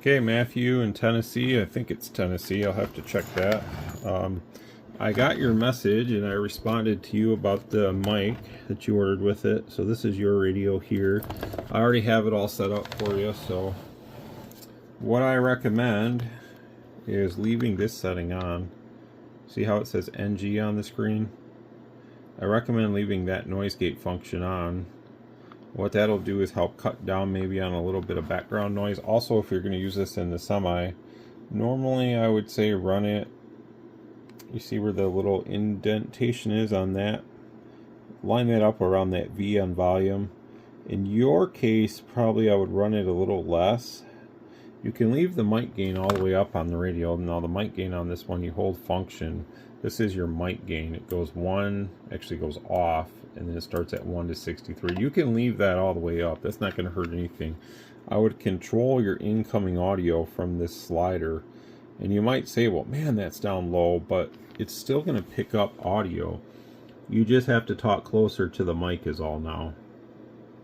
Okay, Matthew in Tennessee. I think it's Tennessee. I'll have to check that. I got your message and I responded to you about the mic that you ordered with it. So this is your radio here. I already have it all set up for you. So what I recommend is leaving this setting on. See how it says NG on the screen? I recommend leaving that noise gate function on. What that'll do is help cut down maybe on a little bit of background noise. Also, if you're going to use this in the semi, normally I would say run it, you see where the little indentation is on that? Line that up around that V on volume. In your case, probably I would run it a little less. You can leave the mic gain all the way up on the radio. Now the mic gain on this one, you hold function. This is your mic gain. It goes actually goes off, and then it starts at 1 to 63. You can leave that all the way up. That's not going to hurt anything. I would control your incoming audio from this slider. And you might say, well, man, that's down low, but it's still going to pick up audio. You just have to talk closer to the mic is all now.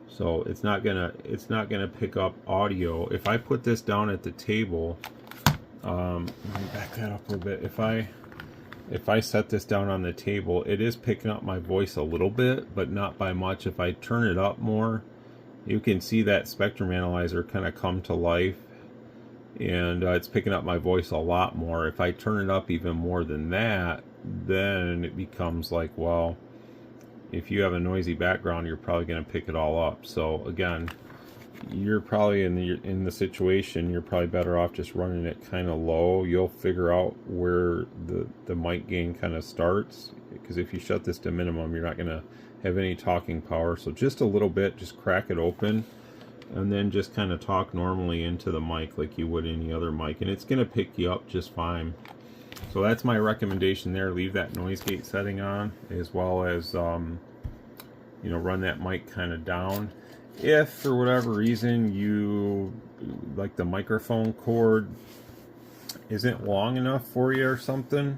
So it's not gonna pick up audio. If I put this down at the table, let me back that up a little bit. If I set this down on the table, it is picking up my voice a little bit, but not by much. If I turn it up more, you can see that spectrum analyzer kind of come to life, and it's picking up my voice a lot more. If I turn it up even more than that, then it becomes like, well, if you have a noisy background, you're probably going to pick it all up. So again, you're probably in the situation, you're probably better off just running it kind of low. You'll figure out where the mic gain kind of starts, because if you shut this to minimum, you're not going to have any talking power. So just a little bit, just crack it open, and then just kind of talk normally into the mic like you would any other mic, and it's going to pick you up just fine. So that's my recommendation there. Leave that noise gate setting on, as well as you know, run that mic kind of down. If for whatever reason you like the microphone cord isn't long enough for you or something,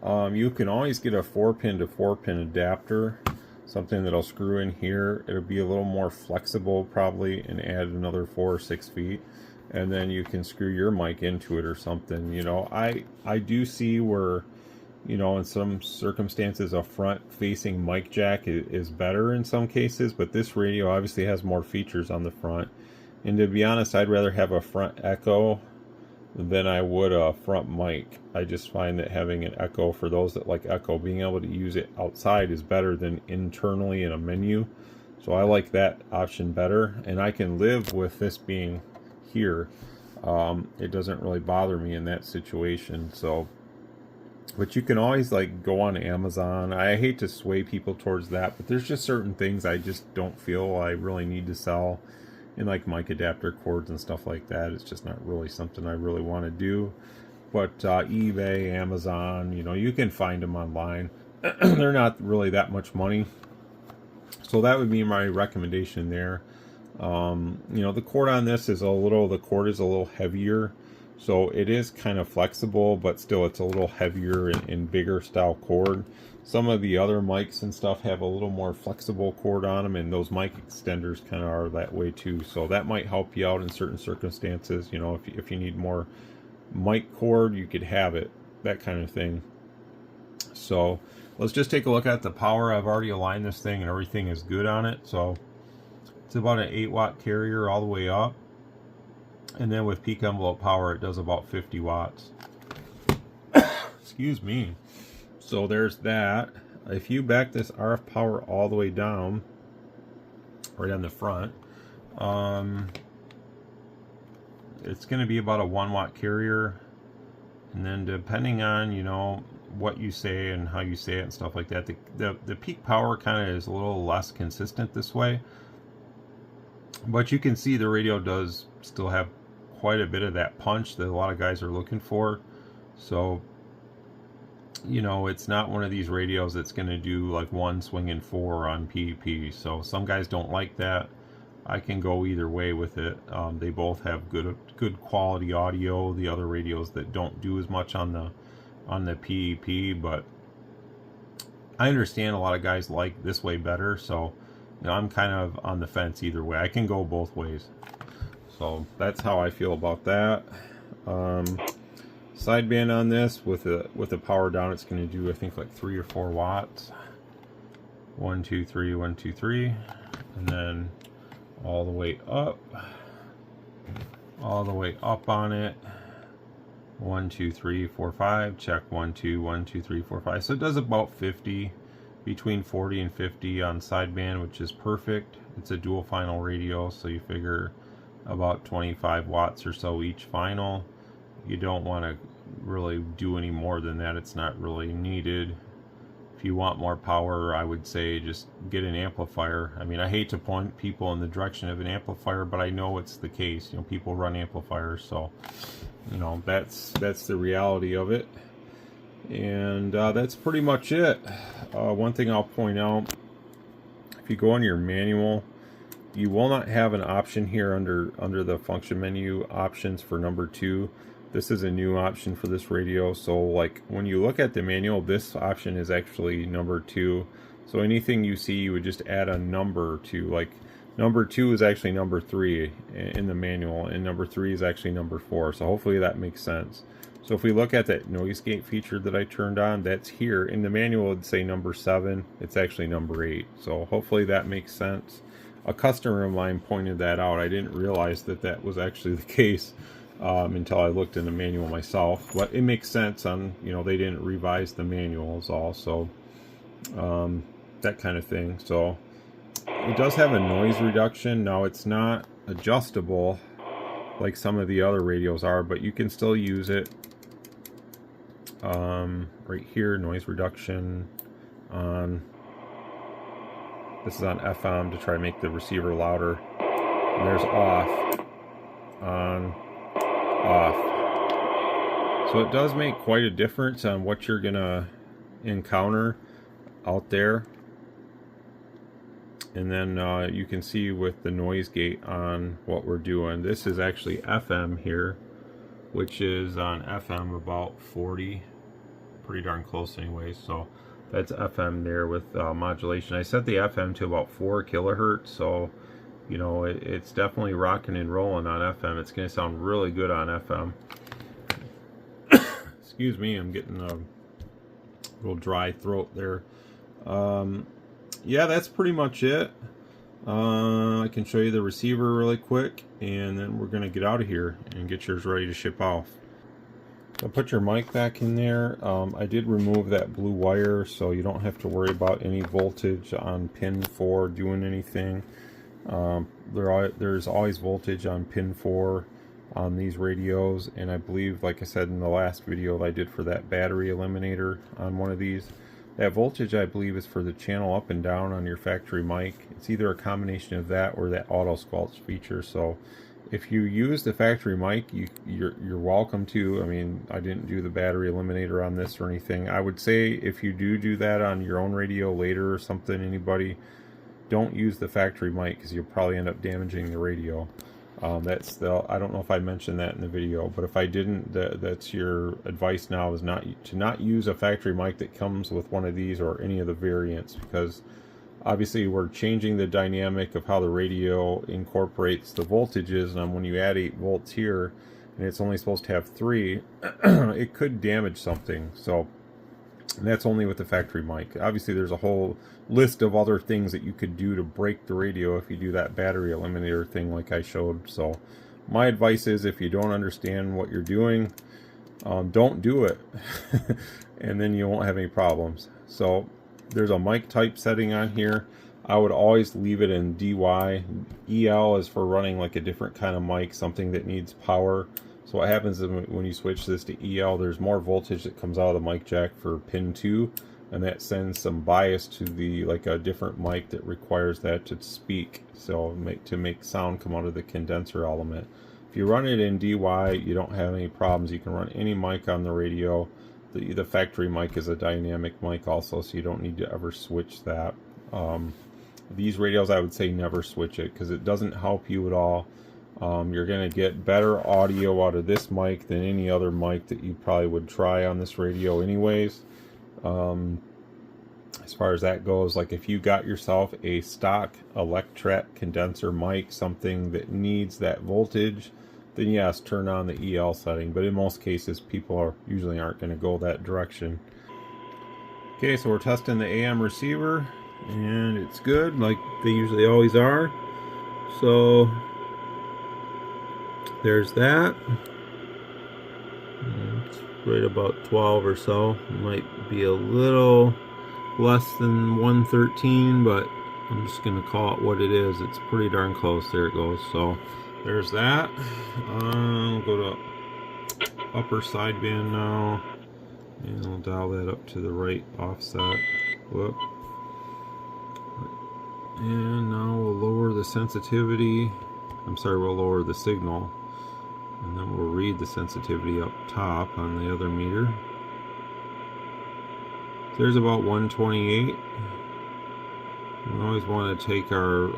you can always get a 4-pin to 4-pin adapter, something that'll screw in here. It'll be a little more flexible probably, and add another 4 or 6 feet, and then you can screw your mic into it or something. You know, I do see where, you know, in some circumstances a front facing mic jack is better in some cases, but this radio obviously has more features on the front, and to be honest, I'd rather have a front echo than I would a front mic. I just find that having an echo, for those that like echo, being able to use it outside is better than internally in a menu. So I like that option better, and I can live with this being here. It doesn't really bother me in that situation. So, but you can always like go on Amazon. I hate to sway people towards that, but there's just certain things I just don't feel I really need to sell, and like mic adapter cords and stuff like that. It's just not really something I really want to do. But eBay, Amazon, you know, you can find them online. They're not really that much money. So that would be my recommendation there. You know, the cord on this is the cord is a little heavier. So it is kind of flexible, but still it's a little heavier and bigger style cord. Some of the other mics and stuff have a little more flexible cord on them, and those mic extenders kind of are that way too. So that might help you out in certain circumstances. You know, if you need more mic cord, you could have it, that kind of thing. So let's just take a look at the power. I've already aligned this thing and everything is good on it. So it's about an 8-watt carrier all the way up. And then with peak envelope power, it does about 50 watts. Excuse me. So there's that. If you back this RF power all the way down, right on the front, it's going to be about a 1-watt carrier. And then depending on, you know, what you say and how you say it and stuff like that, the peak power kind of is a little less consistent this way. But you can see the radio does still have quite a bit of that punch that a lot of guys are looking for. So, you know, it's not one of these radios that's going to do like 1 swinging 4 on PEP. So some guys don't like that. I can go either way with it. They both have good quality audio. The other radios that don't do as much on the PEP, but I understand a lot of guys like this way better. So, you know, I'm kind of on the fence either way. I can go both ways. So that's how I feel about that. Sideband on this with the power down, it's going to do I think like 3 or 4 watts. 1 2 3 1 2 3, and then all the way up on it. 1 2 3 4 5. Check 1 2 1 2 3 4 5. So it does about 50, between 40 and 50 on sideband, which is perfect. It's a dual final radio, so you figure about 25 watts or so each final. You don't want to really do any more than that. It's not really needed. If you want more power, I would say just get an amplifier. I mean, I hate to point people in the direction of an amplifier, but I know it's the case. You know, people run amplifiers, so you know that's the reality of it. And that's pretty much it. One thing I'll point out: if you go on your manual, you will not have an option here under the function menu options for number 2. This is a new option for this radio, so like when you look at the manual, this option is actually number 2. So anything you see, you would just add a number to, like number 2 is actually number 3 in the manual, and number 3 is actually number 4. So hopefully that makes sense. So if we look at that noise gate feature that I turned on, that's here. In the manual it'd say number 7, it's actually number 8. So hopefully that makes sense. A customer of mine pointed that out. I didn't realize that that was actually the case until I looked in the manual myself. But it makes sense on, you know, they didn't revise the manuals also. That kind of thing. So it does have a noise reduction. Now it's not adjustable like some of the other radios are, but you can still use it. Right here, noise reduction on. This is on FM to try to make the receiver louder. And there's off, on, off. So it does make quite a difference on what you're gonna encounter out there. And then you can see with the noise gate on what we're doing. This is actually FM here, which is on FM about 40, pretty darn close anyway. So that's FM there with modulation. I set the FM to about 4 kilohertz, so you know it's definitely rocking and rolling on FM. It's going to sound really good on FM. Excuse me, I'm getting a little dry throat there. Yeah, that's pretty much it. I can show you the receiver really quick, and then we're going to get out of here and get yours ready to ship off. So put your mic back in there. I did remove that blue wire, so you don't have to worry about any voltage on pin 4 doing anything. There's always voltage on pin 4 on these radios, and I believe, like I said in the last video that I did for that battery eliminator on one of these, that voltage I believe is for the channel up and down on your factory mic. It's either a combination of that or that auto squelch feature. So if you use the factory mic, you're welcome to. I mean, I didn't do the battery eliminator on this or anything. I would say if you do that on your own radio later or something, anybody, don't use the factory mic because you'll probably end up damaging the radio. I don't know if I mentioned that in the video, but if I didn't, that's your advice now, is not use a factory mic that comes with one of these or any of the variants, because obviously we're changing the dynamic of how the radio incorporates the voltages, and when you add 8 volts here and it's only supposed to have 3, it could damage something. So that's only with the factory mic. Obviously there's a whole list of other things that you could do to break the radio if you do that battery eliminator thing like I showed. So my advice is, if you don't understand what you're doing, don't do it. And then you won't have any problems. So there's a mic type setting on here. I would always leave it in DY. EL is for running like a different kind of mic, something that needs power. So what happens is when you switch this to EL, there's more voltage that comes out of the mic jack for pin 2, and that sends some bias to the, like a different mic that requires that to speak, so to make sound come out of the condenser element. If you run it in DY, you don't have any problems. You can run any mic on the radio. The factory mic is a dynamic mic also, so you don't need to ever switch that. These radios, I would say never switch it, because it doesn't help you at all. You're going to get better audio out of this mic than any other mic that you probably would try on this radio anyways. as far as that goes. Like if you got yourself a stock electret condenser mic, something that needs that voltage, then yes, turn on the EL setting. But in most cases, people usually aren't going to go that direction. Okay, so we're testing the AM receiver, and it's good, like they usually always are. So there's that. It's right about 12 or so. It might be a little less than 113, but I'm just going to call it what it is. It's pretty darn close. There it goes. So there's that. We'll go to upper sideband now, and we'll dial that up to the right offset. Whoop. And now we'll lower the sensitivity. I'm sorry, we'll lower the signal. And then we'll read the sensitivity up top on the other meter. There's about 128. We always want to take our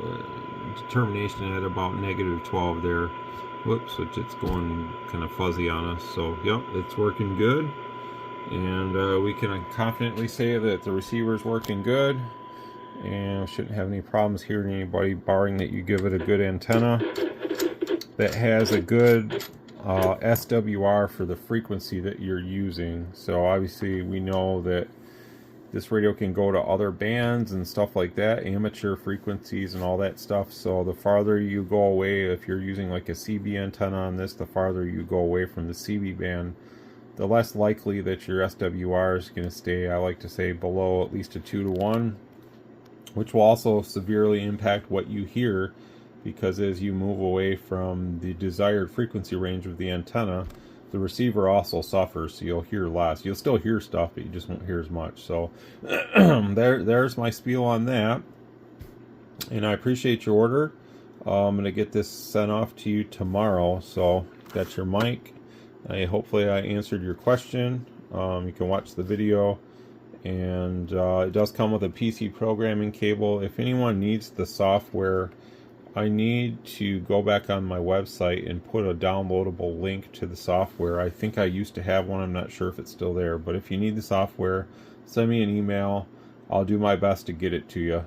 determination at about -12 there. Whoops, it's going kind of fuzzy on us. So, yep, it's working good. And we can confidently say that the receiver is working good. And we shouldn't have any problems hearing anybody, barring that you give it a good antenna that has a good SWR for the frequency that you're using. So obviously we know that this radio can go to other bands and stuff like that, amateur frequencies and all that stuff. So the farther you go away, if you're using like a CB antenna on this, the farther you go away from the CB band, the less likely that your SWR is going to stay, I like to say, below at least a 2-to-1, which will also severely impact what you hear, because as you move away from the desired frequency range of the antenna, the receiver also suffers, so you'll hear less. You'll still hear stuff, but you just won't hear as much. So there's my spiel on that. And I appreciate your order. I'm going to get this sent off to you tomorrow. So that's your mic. Hopefully I answered your question. You can watch the video. And it does come with a PC programming cable. If anyone needs the software, I need to go back on my website and put a downloadable link to the software. I think I used to have one. I'm not sure if it's still there. But if you need the software, send me an email. I'll do my best to get it to you.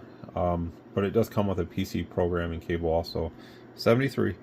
But it does come with a PC programming cable also. 73.